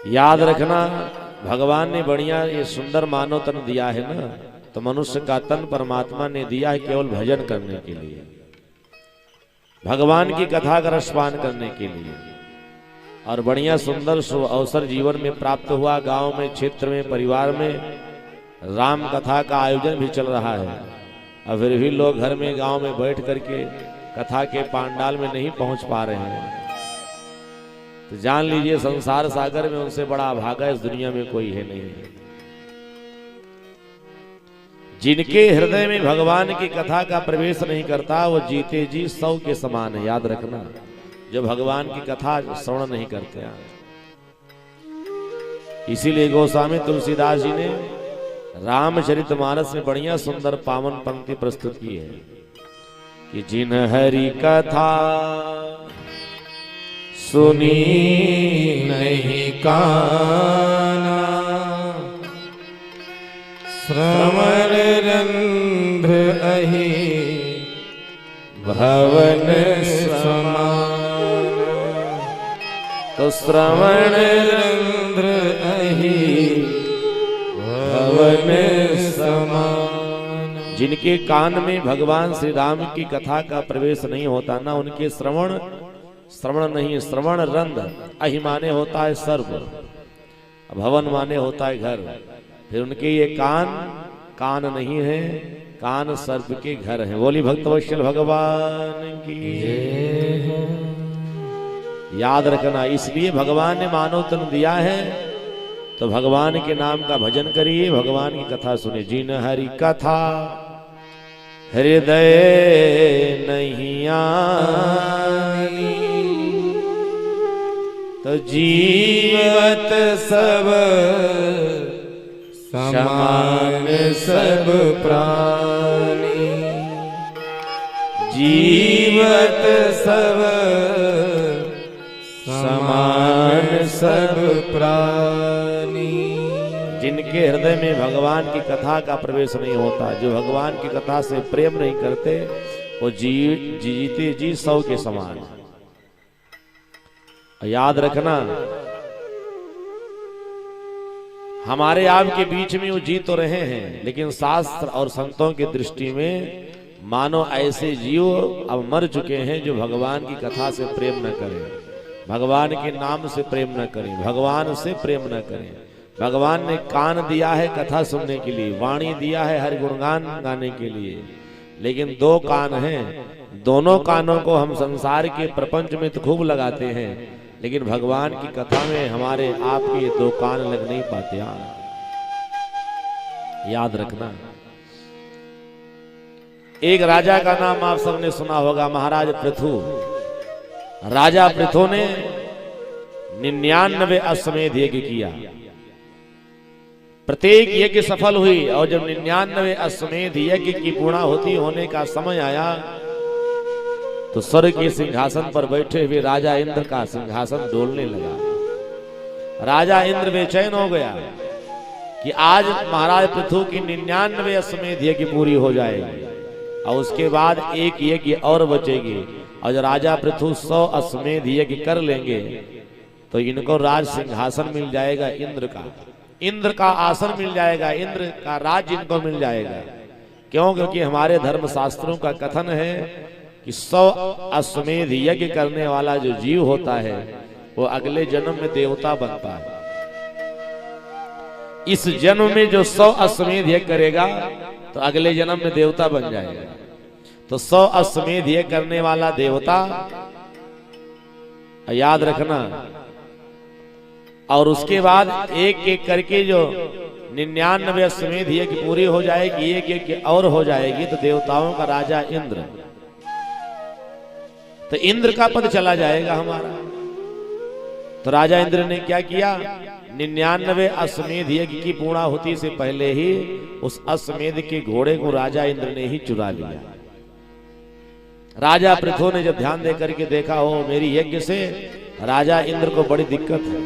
याद रखना, भगवान ने बढ़िया ये सुंदर मानव तन दिया है ना, तो मनुष्य का तन परमात्मा ने दिया है केवल भजन करने के लिए, भगवान की कथा का रसपान करने के लिए। और बढ़िया सुंदर अवसर जीवन में प्राप्त हुआ। गांव में, क्षेत्र में, परिवार में राम कथा का आयोजन भी चल रहा है, और फिर भी लोग घर में, गांव में बैठ करके कथा के पांडाल में नहीं पहुंच पा रहे हैं। तो जान लीजिए संसार सागर में उनसे बड़ा अभागा इस दुनिया में कोई है नहीं। जिनके हृदय में भगवान की कथा का प्रवेश नहीं करता वो जीते जी 100 के समान है। याद रखना, जो भगवान की कथा श्रवण नहीं करते। इसीलिए गोस्वामी तुलसीदास जी ने रामचरितमानस में बढ़िया सुंदर पावन पंक्ति प्रस्तुत की है कि जिन हरि कथा सुनी नहीं काना, श्रवण रंध्र अहि भवन समान। तो श्रवण रंध्र अहि भवन समान। जिनके कान में भगवान श्री राम की कथा का प्रवेश नहीं होता ना, उनके श्रवण नहीं, श्रवण रंध्र, अहि माने होता है सर्व, भवन माने होता है घर। फिर उनके ये कान नहीं है, कान सर्प के घर हैं। बोली भक्तवत्सल भगवान की। याद रखना, इसलिए भगवान ने मानव तन दिया है, तो भगवान के नाम का भजन करिए, भगवान की कथा सुनिए। जिन हरि कथा हृदय नहीं आनी, तो जीवत सब समान सब प्राणी। जीवत सब समान सब प्राणी। जिनके हृदय में भगवान की कथा का प्रवेश नहीं होता, जो भगवान की कथा से प्रेम नहीं करते, वो जीते जी 100 के समान। याद रखना, हमारे आपके बीच में वो जी तो रहे हैं, लेकिन शास्त्र और संतों की दृष्टि में मानो ऐसे जीव अब मर चुके हैं जो भगवान की कथा से प्रेम न करें, भगवान के नाम से प्रेम न करें, भगवान से प्रेम न करें। भगवान ने कान दिया है कथा सुनने के लिए, वाणी दिया है हरि गुणगान गाने के लिए, लेकिन 2 कान हैं। दोनों कानों को हम संसार के प्रपंच में तो खूब लगाते हैं, लेकिन भगवान की कथा में हमारे आपके 2 कान लग नहीं पाते। याद रखना, एक राजा का नाम आप सबने सुना होगा, महाराज पृथु। राजा पृथु ने 99 अश्वमेध यज्ञ किया, प्रत्येक यज्ञ सफल हुई। और जब 99 अश्वमेध यज्ञ की पूर्णाहुति होने का समय आया, तो स्वर्ग के सिंहासन पर बैठे हुए राजा इंद्र का सिंहासन डोलने लगा। राजा इंद्र बेचैन हो गया कि आज महाराज पृथु की 99 अश्वमेध यज्ञ पूरी हो जाएगी, और उसके बाद एक यज्ञ और बचेगी, और जब राजा पृथु 100 अश्वमेध यज्ञ कर लेंगे तो इनको राज सिंहासन मिल जाएगा, इंद्र का आसन मिल जाएगा, इंद्र का राज इनको मिल जाएगा। क्यों? क्योंकि हमारे धर्म शास्त्रों का कथन है कि 100 अश्वमेध यज्ञ करने वाला जो जीव होता है वो अगले जन्म में देवता बनता है। इस जन्म में जो 100 अश्वमेध यज्ञ करेगा तो अगले जन्म में देवता बन जाएगा। तो 100 अश्वमेध यज्ञ करने वाला देवता, याद रखना। और उसके बाद एक एक करके जो 99 अश्वमेध यज्ञ पूरी हो जाएगी, एक एक और हो जाएगी, तो देवताओं का राजा इंद्र, तो इंद्र का पद चला जाएगा हमारा। तो राजा इंद्र ने क्या किया, 99 अश्वमेध यज्ञ की पूर्णाहुति से पहले ही उस अश्वमेध के घोड़े को राजा इंद्र ने ही चुरा लिया। राजा पृथु ने जब ध्यान दे करके देखा, हो मेरी यज्ञ से राजा इंद्र को बड़ी दिक्कत है,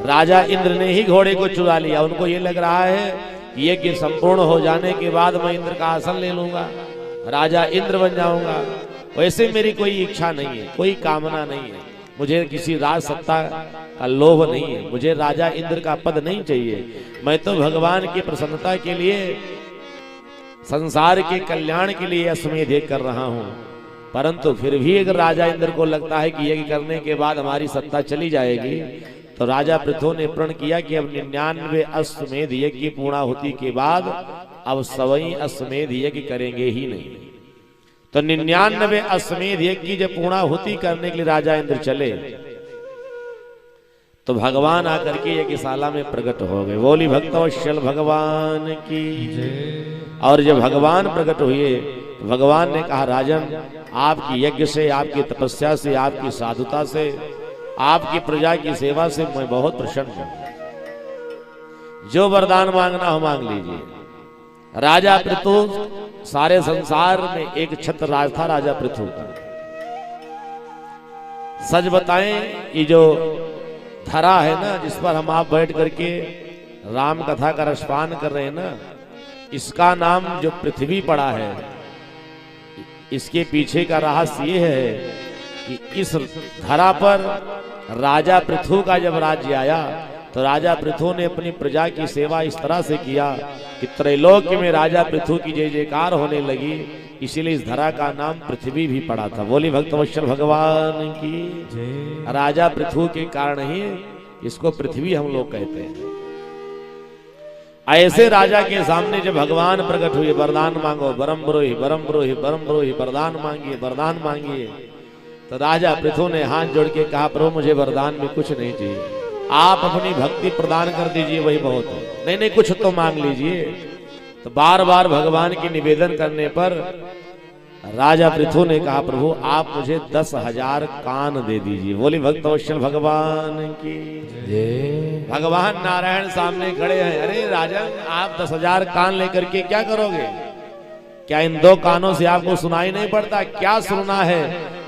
राजा इंद्र ने ही घोड़े को चुरा लिया। उनको ये लग रहा है कि यज्ञ संपूर्ण हो जाने के बाद मैं इंद्र का आसन ले लूंगा, राजा इंद्र बन जाऊंगा। वैसे मेरी कोई इच्छा नहीं है, कोई कामना नहीं है, मुझे किसी राज सत्ता का लोभ नहीं है, मुझे राजा इंद्र का पद नहीं चाहिए। मैं तो भगवान की प्रसन्नता के लिए, संसार के कल्याण के लिए अश्वमेध यज्ञ कर रहा हूं। परंतु फिर भी अगर राजा इंद्र को लगता है कि यज्ञ करने के बाद हमारी सत्ता चली जाएगी, तो राजा पृथु ने प्रण किया कि अब 99 अश्वमेध यज्ञ की पूर्णाहुति के बाद अब 100 अश्वमेध यज्ञ करेंगे ही नहीं। तो 99 अश्वमेध यज्ञ की जब पूर्णाहुति करने के लिए राजा इंद्र चले, तो भगवान आकर के यज्ञशाला में प्रकट हो गए। बोली भक्तवत्सल भगवान की। और जब भगवान प्रकट हुए तो भगवान ने कहा, राजन, आपकी यज्ञ से, आपकी तपस्या से, आपकी साधुता से, आपकी प्रजा की सेवा से मैं बहुत प्रसन्न हूं। जो वरदान मांगना हो मांग लीजिए। राजा पृथु, सारे संसार में एक छत्र राज था राजा पृथु का। सच बताएं, ये जो धरा है ना, जिस पर हम आप बैठ करके राम कथा का रसपान कर रहे हैं ना, इसका नाम जो पृथ्वी पड़ा है, इसके पीछे का रहस्य ये है कि इस धरा पर राजा पृथु का जब राज्य आया, तो राजा पृथु ने अपनी प्रजा की सेवा इस तरह से किया कि त्रैलोक्य में राजा पृथु की जय जयकार होने लगी। इसीलिए इस धरा का नाम पृथ्वी भी पड़ा था। बोली भक्तवत्सल भगवान की। राजा पृथु के कारण ही इसको पृथ्वी हम लोग कहते हैं। ऐसे राजा के सामने जब भगवान प्रकट हुए, वरदान मांगो, बरम ब्रोहि बरम ब्रोहि बरम ब्रोहि, वरदान मांगिए वरदान मांगिए। तो राजा पृथु ने हाथ जोड़ के कहा, प्रभु मुझे वरदान में कुछ नहीं चाहिए, आप अपनी भक्ति प्रदान कर दीजिए, वही बहुत है। नहीं नहीं, कुछ तो मांग लीजिए। तो बार बार भगवान की निवेदन करने पर राजा पृथु ने कहा, प्रभु आप मुझे 10,000 कान दे दीजिए। बोली भक्तवत्सल भगवान की। भगवान नारायण सामने खड़े हैं। अरे राजन, आप 10,000 कान लेकर के क्या करोगे? क्या इन 2 कानों से आपको सुनाई नहीं पड़ता? क्या सुनना है?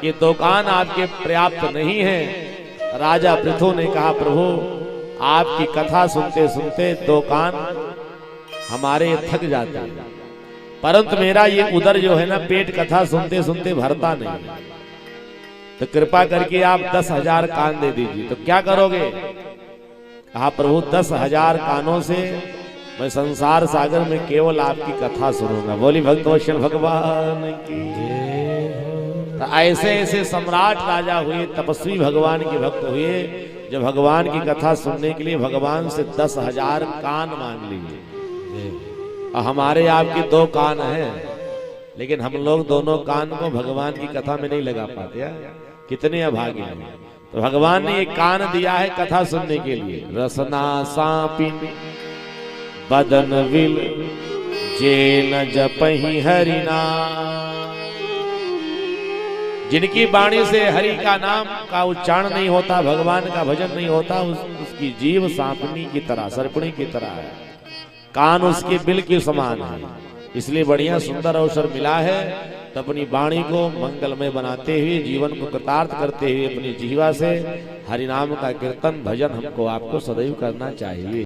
ये 2 कान आपके पर्याप्त नहीं है। राजा पृथु ने कहा, प्रभु आपकी कथा सुनते सुनते 2 कान हमारे थक जाते हैं, परंतु मेरा ये उदर जो है ना, पेट कथा सुनते सुनते भरता नहीं। तो कृपा करके आप 10,000 कान दे दीजिए। तो क्या करोगे? कहा, प्रभु 10,000 कानों से मैं संसार सागर में केवल आपकी कथा सुनूंगा। बोली भक्तवत्सल भगवान की। तो ऐसे ऐसे सम्राट राजा हुए, तपस्वी भगवान के भक्त हुए, जो भगवान की कथा सुनने के लिए भगवान से 10,000 कान मांग लिए। हमारे आपके 2 कान हैं, लेकिन हम लोग दोनों कान को भगवान की कथा में नहीं लगा पाते हैं। कितने अभागे हैं। तो भगवान ने एक कान दिया है कथा सुनने के लिए। रसना सापिन बदन विल जे न जपहि हरिना। जिनकी वाणी से हरि का नाम का उच्चारण नहीं होता, भगवान का भजन नहीं होता, उसकी जीव सांपनी की तरह, सर्पणी की तरह है। कान उसके बिल के समान है। इसलिए बढ़िया सुंदर अवसर मिला है, तो अपनी वाणी को मंगलमय बनाते हुए, जीवन को कृतार्थ करते हुए अपनी जीवा से हरिनाम का कीर्तन भजन हमको आपको सदैव करना चाहिए।